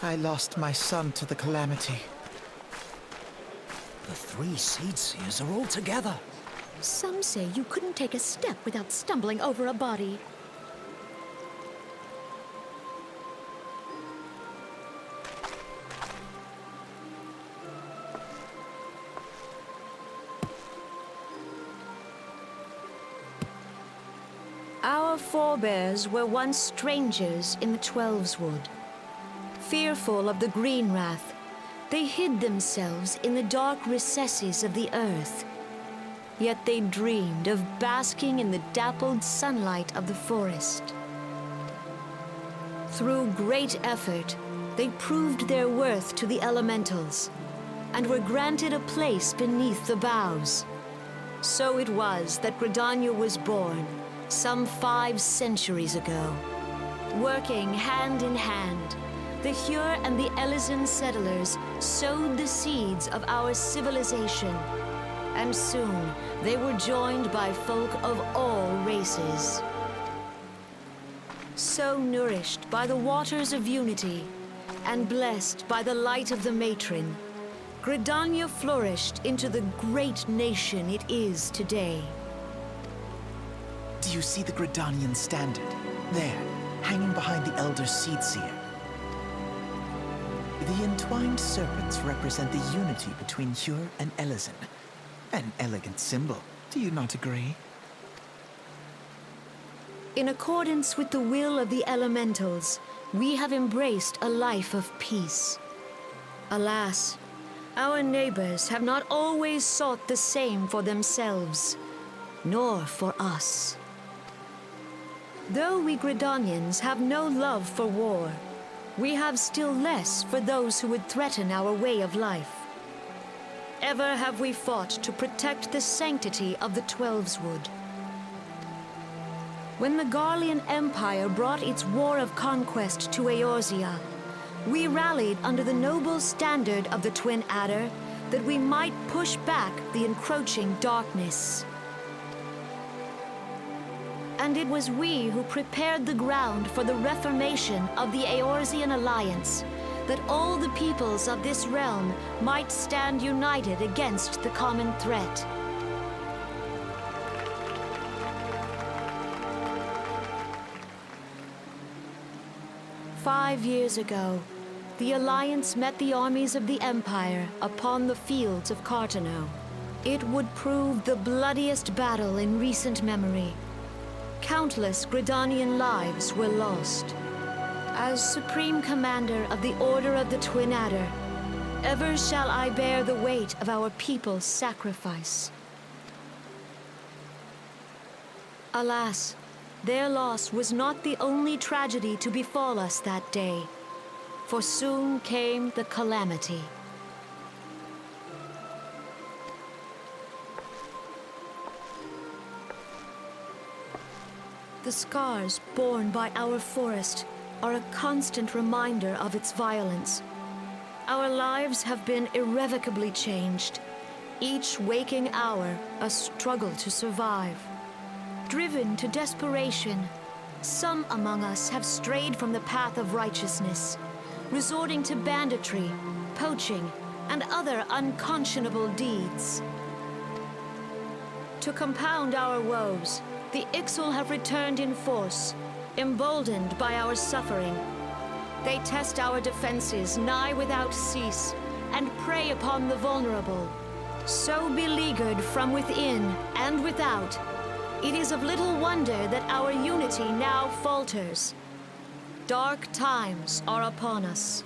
I lost my son to the calamity. The three seed seers are all together. Some say you couldn't take a step without stumbling over a body. Our forebears were once strangers in the Twelveswood. Fearful of the green wrath, they hid themselves in the dark recesses of the earth. Yet they dreamed of basking in the dappled sunlight of the forest. Through great effort, they proved their worth to the elementals, and were granted a place beneath the boughs. So it was that Gridania was born, some 5 centuries ago. Working hand in hand, the Hure and the Elysian settlers sowed the seeds of our civilization, and soon they were joined by folk of all races. So nourished by the waters of unity, and blessed by the light of the matron, Gridania flourished into the great nation it is today. Do you see the Gridanian standard? There, hanging behind the Elder Seedseer. The entwined serpents represent the unity between Hure and Elysian. An elegant symbol, do you not agree? In accordance with the will of the elementals, we have embraced a life of peace. Alas, our neighbors have not always sought the same for themselves, nor for us. Though we Gridanians have no love for war, we have still less for those who would threaten our way of life. Ever have we fought to protect the sanctity of the Twelveswood. When the Garlean Empire brought its war of conquest to Eorzea, we rallied under the noble standard of the Twin Adder that we might push back the encroaching darkness. And it was we who prepared the ground for the reformation of the Eorzean Alliance, that all the peoples of this realm might stand united against the common threat. "5 years ago, the Alliance met the armies of the Empire upon the fields of Cartano. It would prove the bloodiest battle in recent memory. Countless Gridanian lives were lost. As Supreme Commander of the Order of the Twin Adder, ever shall I bear the weight of our people's sacrifice. Alas, their loss was not the only tragedy to befall us that day, for soon came the calamity. The scars borne by our forest are a constant reminder of its violence. Our lives have been irrevocably changed, each waking hour a struggle to survive. Driven to desperation, some among us have strayed from the path of righteousness, resorting to banditry, poaching, and other unconscionable deeds. To compound our woes, the Ixal have returned in force, emboldened by our suffering. They test our defenses nigh without cease, and prey upon the vulnerable. So beleaguered from within and without, it is of little wonder that our unity now falters. Dark times are upon us.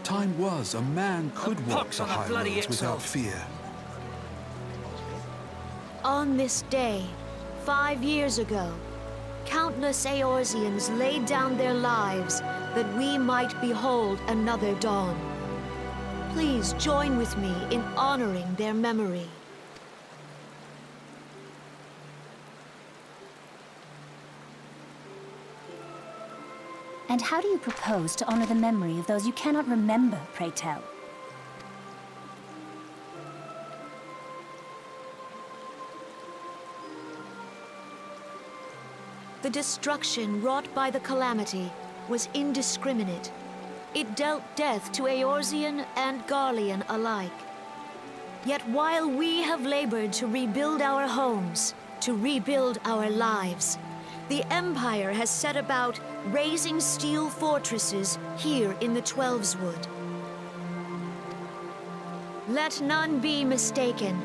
Time was a man could walk pox the on the high bloody roads without Ixal. fear. On this day, 5 years ago, countless Eorzeans laid down their lives that we might behold another dawn. Please join with me in honoring their memory. And how do you propose to honor the memory of those you cannot remember, pray tell? The destruction wrought by the calamity was indiscriminate. it dealt death to Eorzean and Garlean alike. Yet while we have labored to rebuild our homes, to rebuild our lives, the Empire has set about raising steel fortresses here in the Twelveswood. Let none be mistaken.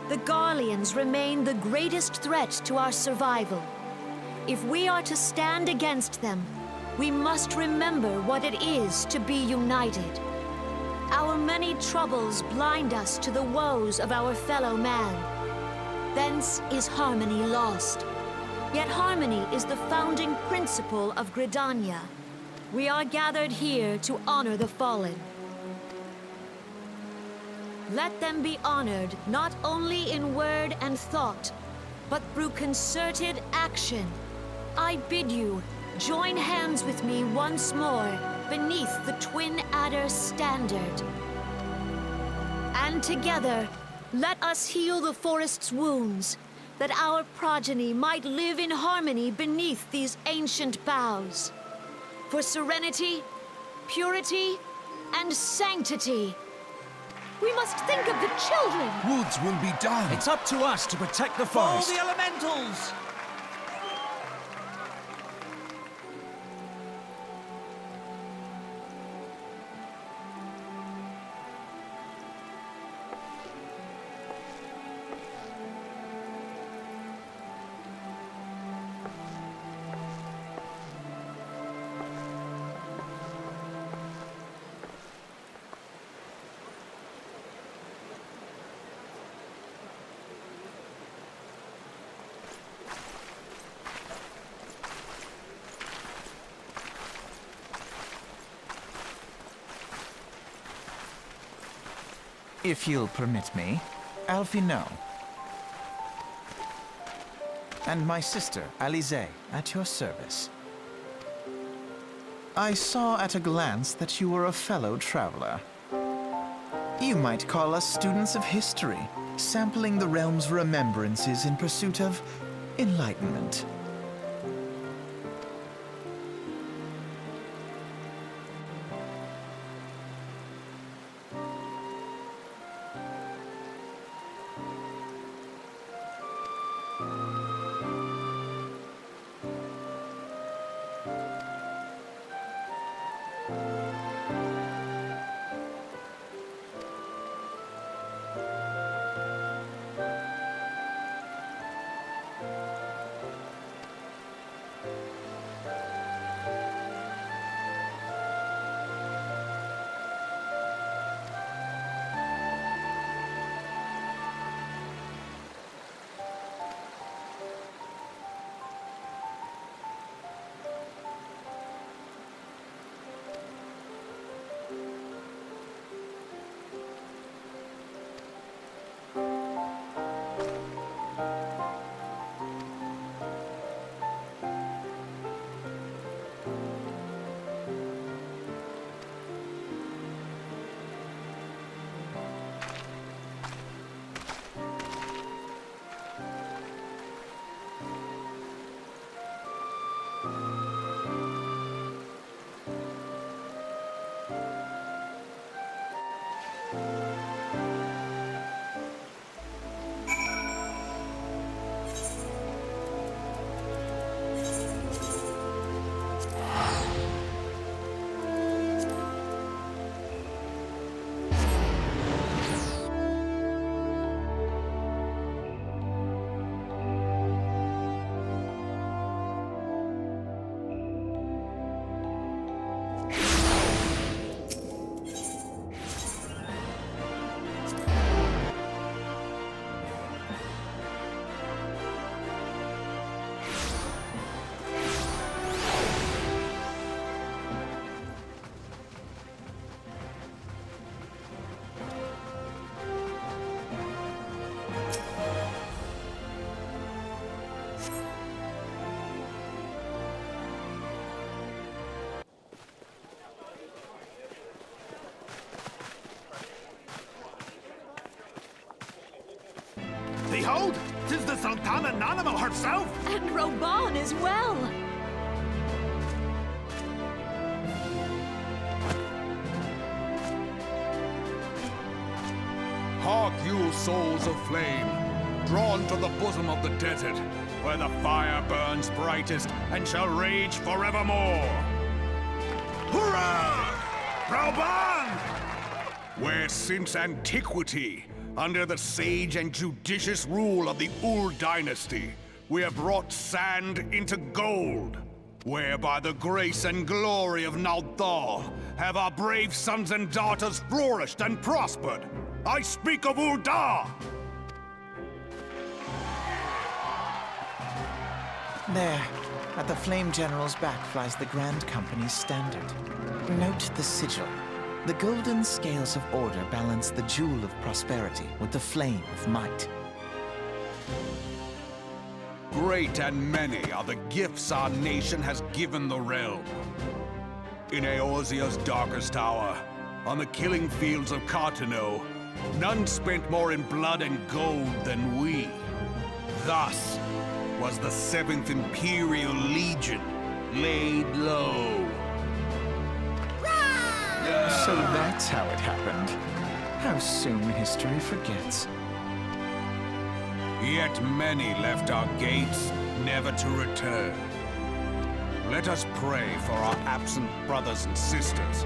The Garleans remain the greatest threat to our survival. If we are to stand against them, we must remember what it is to be united. Our many troubles blind us to the woes of our fellow man. Thence is harmony lost. Yet harmony is the founding principle of Gridania. We are gathered here to honor the fallen. Let them be honored not only in word and thought, but through concerted action. I bid you, join hands with me once more beneath the Twin Adder standard. And together, let us heal the forest's wounds, that our progeny might live in harmony beneath these ancient boughs. For serenity, purity, and sanctity. We must think of the children! Woods will be done. It's up to us to protect the For forest. the elementals! If you'll permit me, Alfie no. And my sister, Alize, at your service. I saw at a glance that you were a fellow traveler. You might call us students of history, sampling the realm's remembrances in pursuit of enlightenment. Behold, 'tis the Sultana Nanamo herself! And Roban as well! you souls of flame, drawn to the bosom of the desert, where the fire burns brightest and shall rage forevermore. Hurrah! Rauban! Where since antiquity, under the sage and judicious rule of the Ul dynasty, we have brought sand into gold. Where by the grace and glory of Nalthal have our brave sons and daughters flourished and prospered. I speak of Ul'dah! There, at the Flame General's back flies the Grand Company's standard. Note the sigil. The golden scales of order balance the jewel of prosperity with the flame of might. Great and many are the gifts our nation has given the realm. In Eorzea's darkest hour, on the killing fields of Cartano, none spent more in blood and gold than we. Thus was the 7th Imperial Legion laid low. So that's how it happened. How soon history forgets. Yet many left our gates, never to return. Let us pray for our absent brothers and sisters,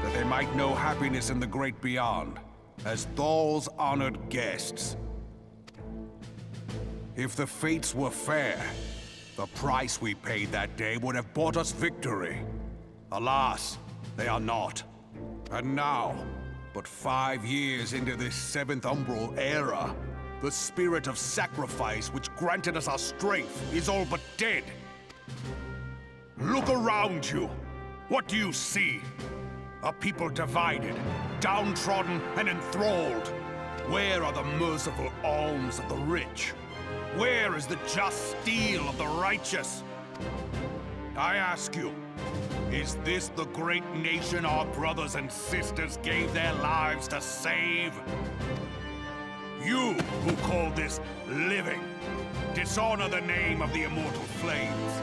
that they might know happiness in the great beyond, as Thal's honored guests. If the fates were fair, the price we paid that day would have bought us victory. Alas, they are not. And now, but 5 years into this 7th Umbral era, the spirit of sacrifice which granted us our strength is all but dead. Look around you. What do you see? A people divided, downtrodden and enthralled. Where are the merciful alms of the rich? Where is the just steel of the righteous? I ask you, is this the great nation our brothers and sisters gave their lives to save? You who call this living, dishonor the name of the immortal flames.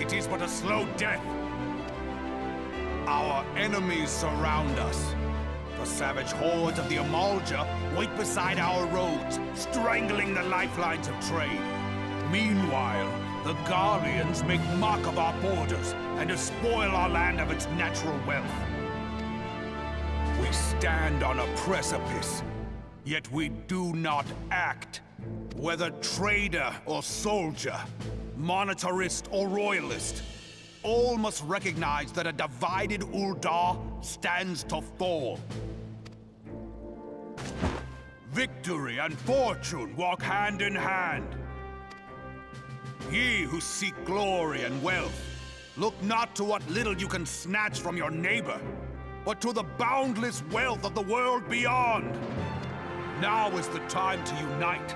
It is but a slow death. Our enemies surround us. The savage hordes of the Amalja wait beside our roads, strangling the lifelines of trade. Meanwhile, the Garleans make mock of our borders and despoil our land of its natural wealth. We stand on a precipice, yet we do not act. Whether trader or soldier, monetarist or royalist, all must recognize that a divided Ul'dah stands to fall. Victory and fortune walk hand in hand. Ye who seek glory and wealth, look not to what little you can snatch from your neighbor, but to the boundless wealth of the world beyond. Now is the time to unite.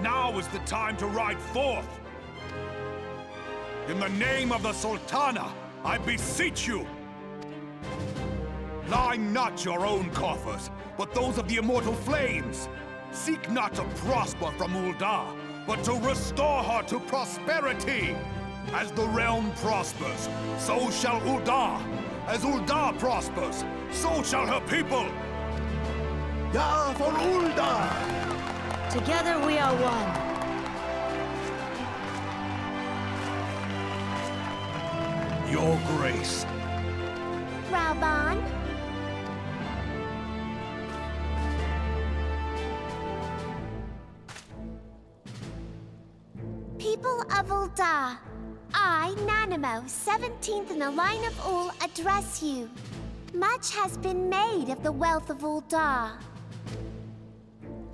Now is the time to ride forth. In the name of the Sultana, I beseech you, line not your own coffers, but those of the immortal flames. Seek not to prosper from Ul'dah, but to restore her to prosperity. As the realm prospers, so shall Ul'dah. As Ul'dah prospers, so shall her people. Ya for Ul'dah! Together we are one. Your grace. Rauban? People of Ul'dah, I, Nanamo, 17th in the line of Ul, address you. Much has been made of the wealth of Ul'dah.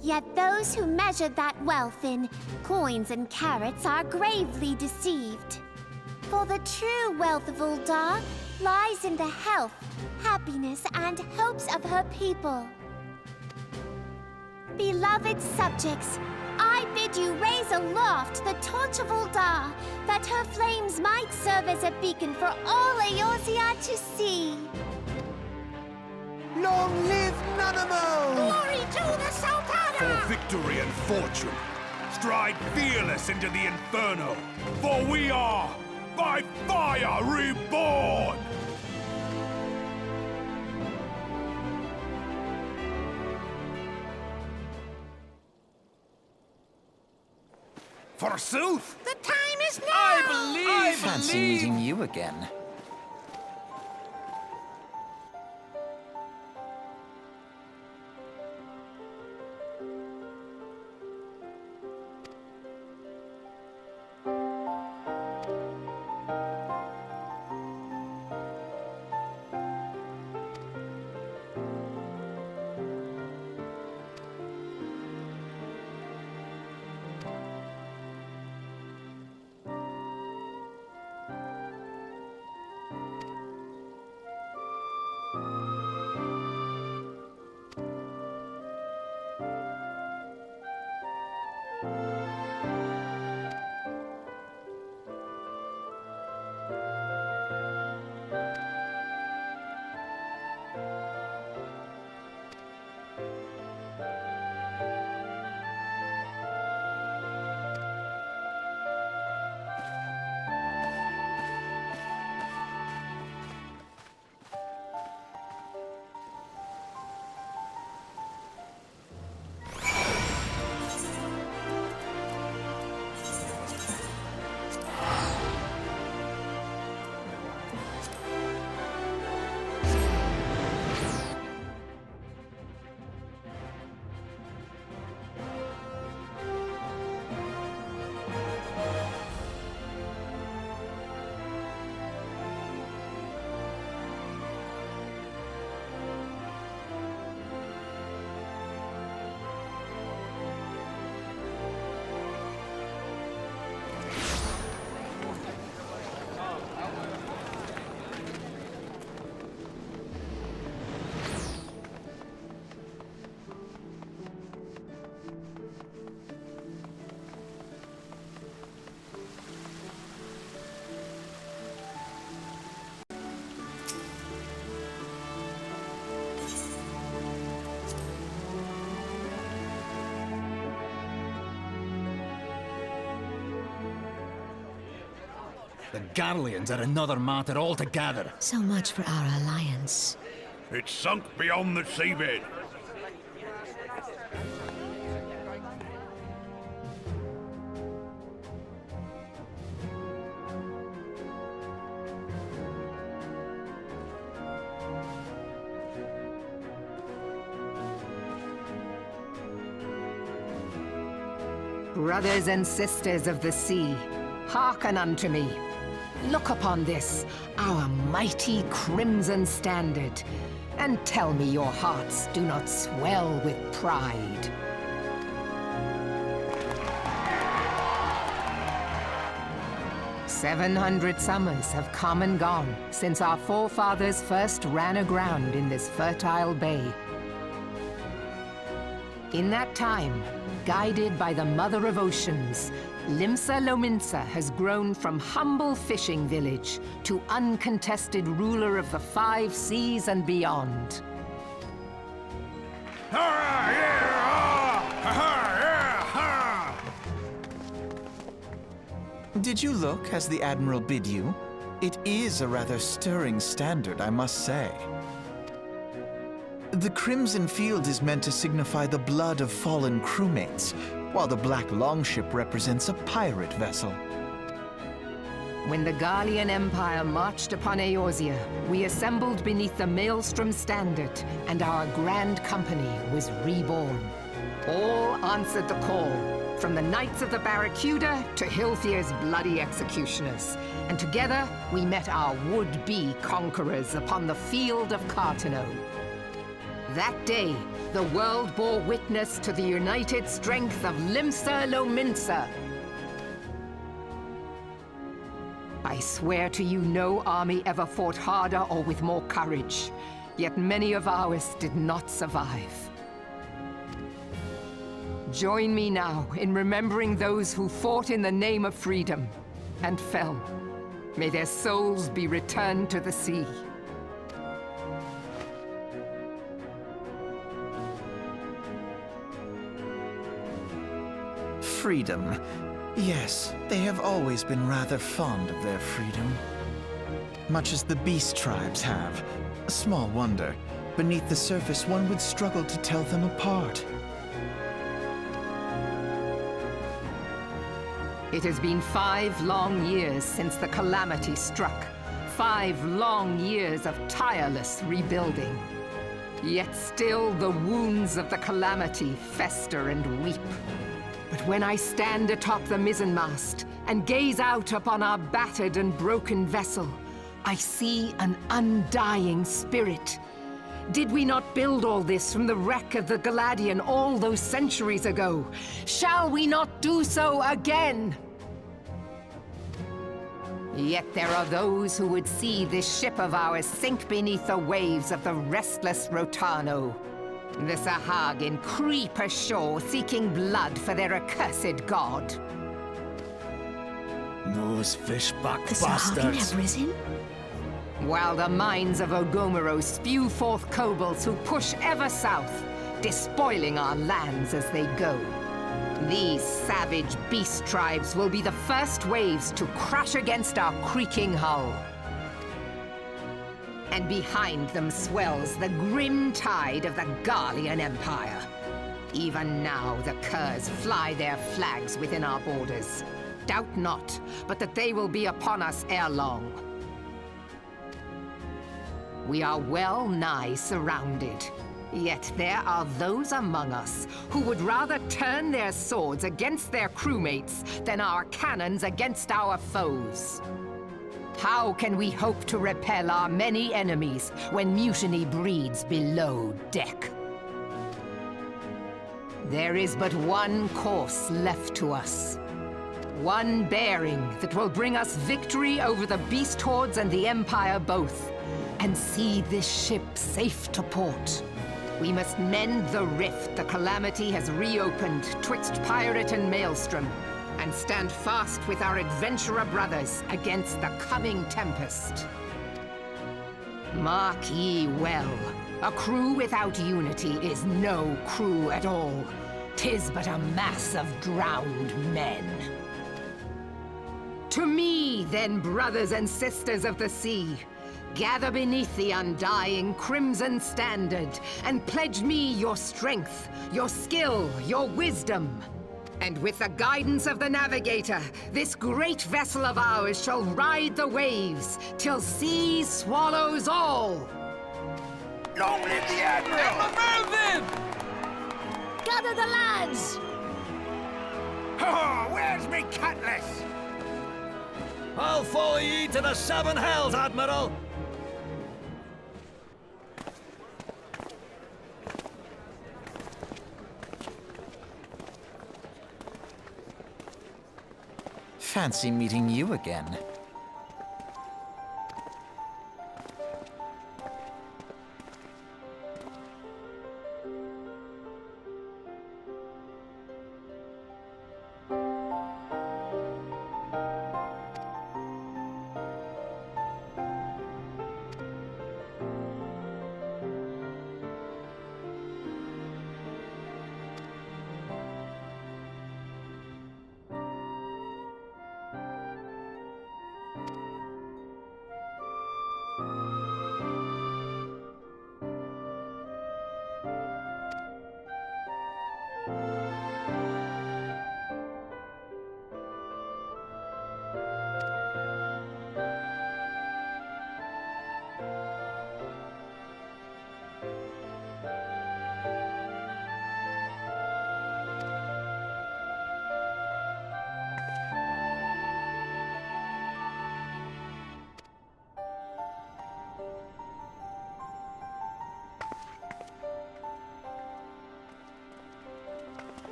Yet those who measure that wealth in coins and carats are gravely deceived. For the true wealth of Ul'dah lies in the health, happiness, and hopes of her people. Beloved subjects, I bid you raise aloft the torch of Ul'dah, that her flames might serve as a beacon for all Eorzea to see. Long live Nanamo! Glory to the Sultana! For victory and fortune, stride fearless into the inferno, for we are, by fire, reborn! Forsooth! The time is now! I Fancy meeting you again. The Garleans are another matter altogether. So much for our alliance. It's sunk beyond the seabed. Brothers and sisters of the sea, hearken unto me. Look upon this, our mighty crimson standard, and tell me your hearts do not swell with pride. "700 summers have come and gone since our forefathers first ran aground in this fertile bay. In that time, guided by the Mother of Oceans, Limsa Lominsa has grown from humble fishing village to uncontested ruler of the 5 seas and beyond. Did you look as the Admiral bid you? It is a rather stirring standard, I must say. The crimson field is meant to signify the blood of fallen crewmates, while the black longship represents a pirate vessel. When the Garlean Empire marched upon Eorzea, we assembled beneath the Maelstrom standard, and our grand company was reborn. All answered the call, from the Knights of the Barracuda to Hilthier's bloody executioners. And together, we met our would-be conquerors upon the field of Cartano. That day, the world bore witness to the united strength of Limsa Lominsa. I swear to you, no army ever fought harder or with more courage, yet many of ours did not survive. Join me now in remembering those who fought in the name of freedom and fell. May their souls be returned to the sea. Freedom. Yes, they have always been rather fond of their freedom. Much as the beast tribes have. Small wonder. Beneath the surface, one would struggle to tell them apart. It has been 5 long years since the calamity struck. 5 long years of tireless rebuilding. Yet still the wounds of the calamity fester and weep. But when I stand atop the mizzenmast and gaze out upon our battered and broken vessel, I see an undying spirit. Did we not build all this from the wreck of the Galadian all those centuries ago? Shall we not do so again? Yet there are those who would see this ship of ours sink beneath the waves of the restless Rotano. The Sahagin creep ashore seeking blood for their accursed god. Those fishback The Sahagin have risen? While the mines of Ogomoro spew forth kobolds who push ever south, despoiling our lands as they go. These savage beast tribes will be the first waves to crash against our creaking hull. And behind them swells the grim tide of the Garlean Empire. Even now the curs fly their flags within our borders. Doubt not, but that they will be upon us ere long. We are well nigh surrounded. Yet there are those among us who would rather turn their swords against their crewmates than our cannons against our foes. How can we hope to repel our many enemies when mutiny breeds below deck? There is but one course left to us. One bearing that will bring us victory over the beast hordes and the Empire both, and see this ship safe to port. We must mend the rift the calamity has reopened twixt pirate and maelstrom, and stand fast with our adventurer brothers against the coming tempest. Mark ye well, a crew without unity is no crew at all. 'Tis but a mass of drowned men. To me, then, brothers and sisters of the sea, gather beneath the undying crimson standard, and pledge me your strength, your skill, your wisdom. And with the guidance of the navigator, this great vessel of ours shall ride the waves, till sea swallows all! Long live the Admiral! Gather the lads! Oh, where's me cutlass? I'll follow ye to the 7 hells, Admiral! Fancy meeting you again.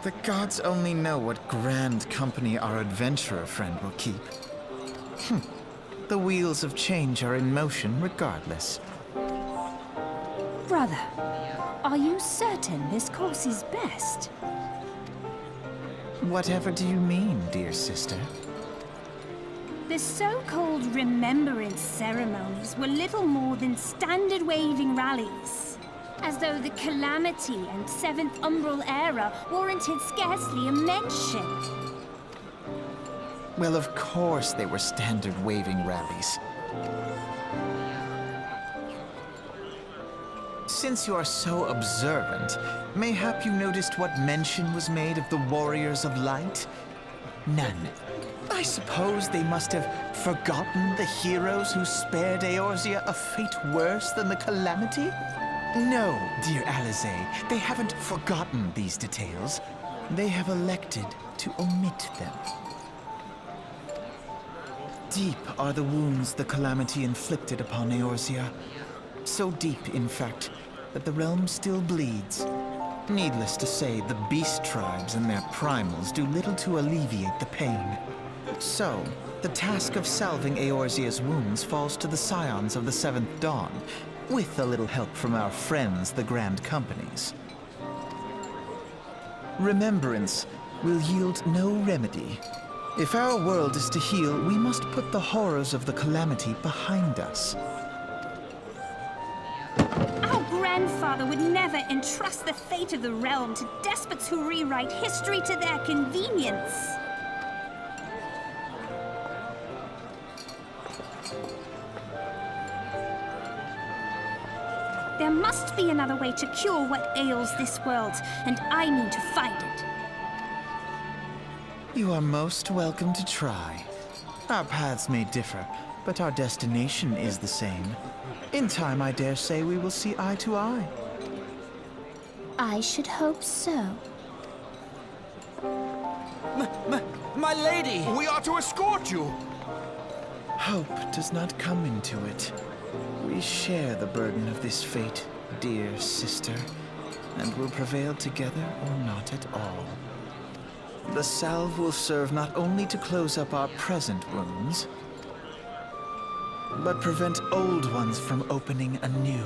The gods only know what grand company our adventurer friend will keep. The wheels of change are in motion regardless. Brother, are you certain this course is best? Whatever do you mean, dear sister? The so-called remembrance ceremonies were little more than standard waving rallies. As though the Calamity and Seventh Umbral era warranted scarcely a mention. Well, of course they were standard waving rallies. Since you are so observant, mayhap you noticed what mention was made of the Warriors of Light? None. I suppose they must have forgotten the heroes who spared Eorzea a fate worse than the Calamity? No, dear Alizé, they haven't forgotten these details. They have elected to omit them. Deep are the wounds the Calamity inflicted upon Eorzea. So deep, in fact, that the realm still bleeds. Needless to say, the beast tribes and their primals do little to alleviate the pain. So, the task of salving Eorzea's wounds falls to the scions of the Seventh Dawn, with a little help from our friends, the Grand Companies. Remembrance will yield no remedy. If our world is to heal, we must put the horrors of the Calamity behind us. Our grandfather would never entrust the fate of the realm to despots who rewrite history to their convenience. There must be another way to cure what ails this world, and I mean to find it. You are most welcome to try. Our paths may differ, but our destination is the same. In time, I dare say we will see eye to eye. I should hope so. My lady! We are to escort you! Hope does not come into it. We share the burden of this fate, dear sister, and will prevail together or not at all. The salve will serve not only to close up our present wounds, but prevent old ones from opening anew.